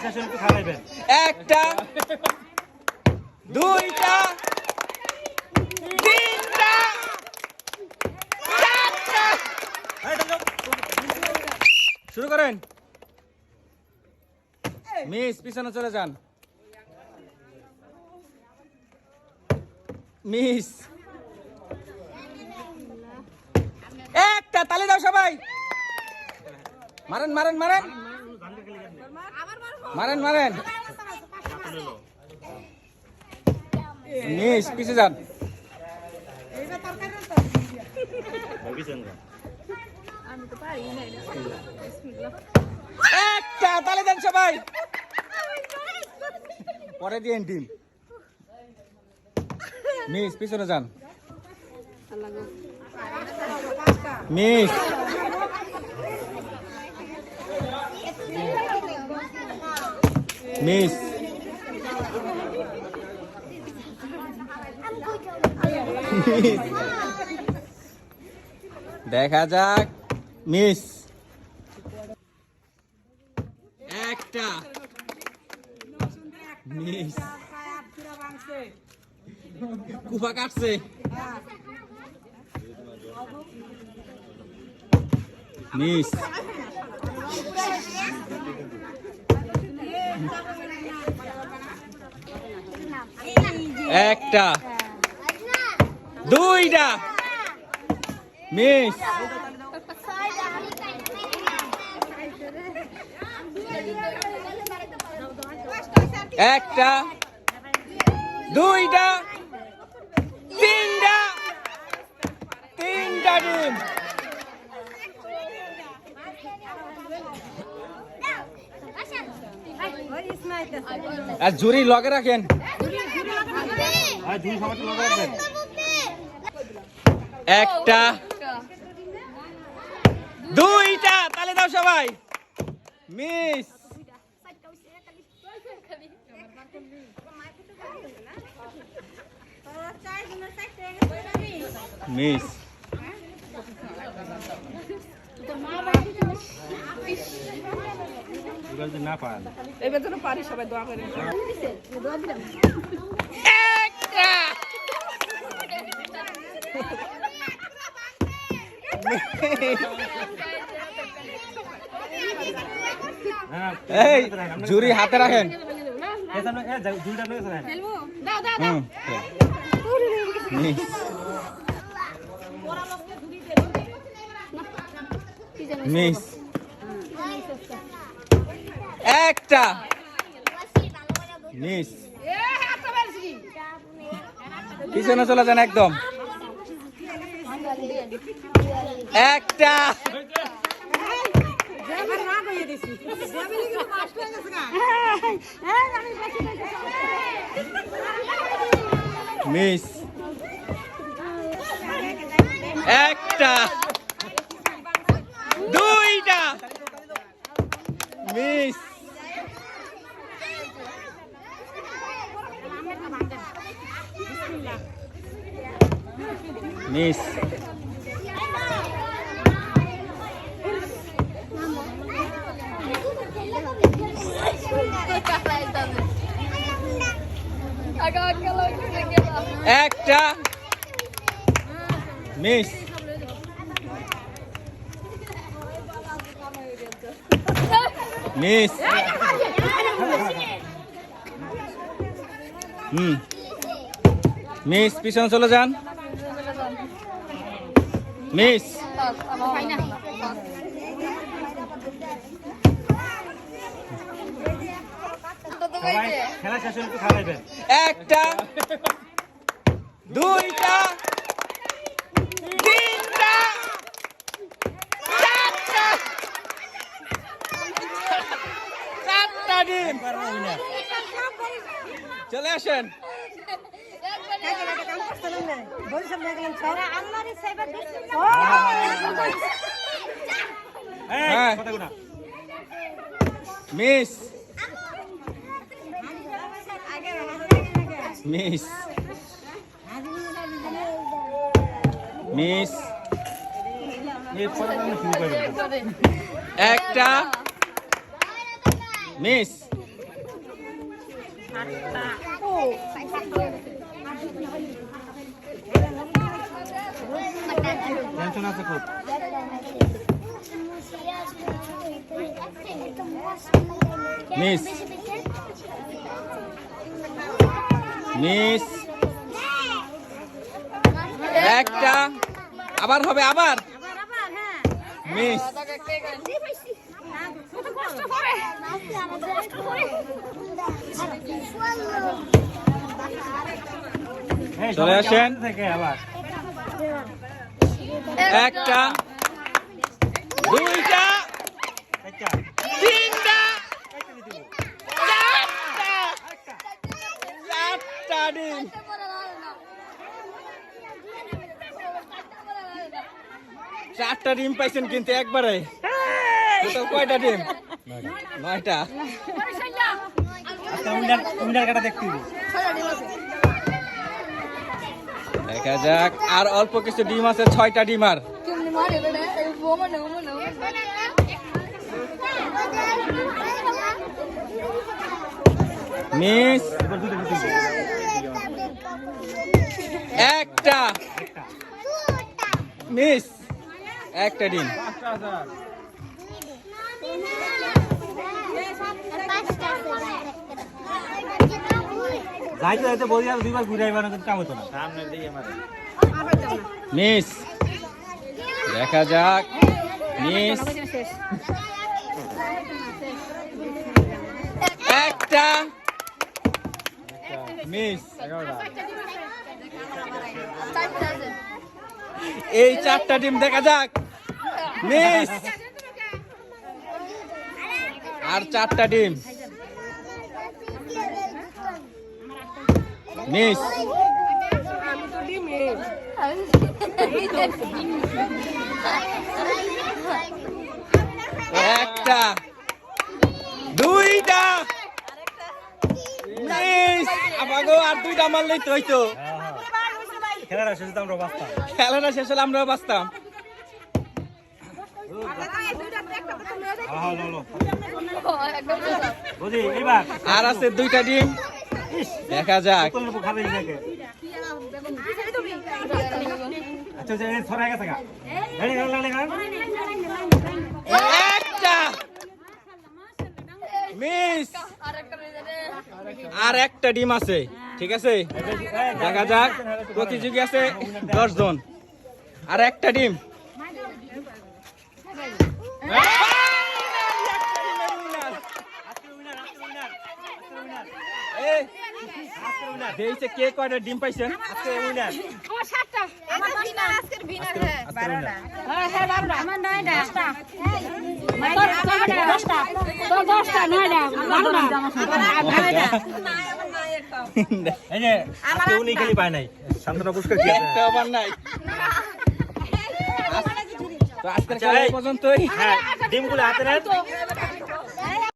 একটা, দুইটা, তিনটা, চারটা। শুরু করেন। মিস পিছনে চলে যান। মিস একটা, তালি দাও সবাই। মারেন মারেন মারেন মারেন মারেন। মিস পিছে যান। একটা, তালি দেন সবাই। পরে দিন টিম। মিস পিছনে যান। মিস মিস দেখা যাক। মিস একটা, মিস কুপা কাটছে। মিস একটা, দুইটা, মিস একটা, দুইটা, তিনটা, তিনটা ডিম। আর ঝুড়ি লগে রাখেন। একটা, দুইটা, তালে দাও সবাই। মিস মিস না পান এবার যেন পারি সবাই দোয়া করেন। এই ঝুড়ি হাতে রাখেন। মিস একটা, মিস পিছনে চলে যান একদম। একটা, মিস একটা, দুইটা, মিস মিস একটা, মিস মিস মিস পিছনে চলে যান। মিস একটা, দুইটা, তিনটা, চারটা, চারটা ডিম। চলে আসেন। মিস মিস মিস একটা, মিস টেনশন আছে খুব। মিস মিস একটা আবার হবে আবার মিস এই, চলে আসেন। থেকে আবার একটা দুইটা একটা তিনটা একটা দিতে দিব। চারটা ডিম চারটা ডিম পাইছেন কিন্তু একবারে তো কয়টা ডিম নয়টা আচ্ছা উইনার কাটা দেখতে দিব। দেখা যাক আর অল্প কিছু ডিম আছে 6টা ডিম আর মিস এবার দুটো দিতে দিব। একটা একটা মিস একটা ডিম যাইতে যাইতে বলি আর দুইবার ঘুরে আইবার কিন্তু কাম হতো না। সামনের দিকে মারে। মিস দেখা যাক মিস একটা মিস এই 4টা ডিম দেখা যাক মিস আর 4টা ডিম মিস একটা দুইটা মিস আমাগো আর 2টা মারলেই তো হইতো খেলাটা শেষে তো আমরা বাঁচতাম। খেলাটা শেষ হলে আমরাও বাঁচতাম হ্যাঁ, হলো। বুঝি এইবার আর আছে 2টা ডিম দেখা যাক কোন লোক খাবে নাকি? আচ্ছা যে ছড়া গেছে গা। রেডি গান। একটা মিস আর একটা ডিম আছে ঠিক আছে দেখা যাক প্রতিযোগী আছে 10 জন আর একটা ডিম দেখছে কে কয়টা ডিম পাইছেন আজকে উইনার। এই যে আজকে উনি খালি পায় নাই। শান্তনা পুরস্কার কি আছে? একটা আবার নাই তো আজকের খেলা এই পর্যন্তই হ্যাঁ, ডিমগুলো হাতে নেন।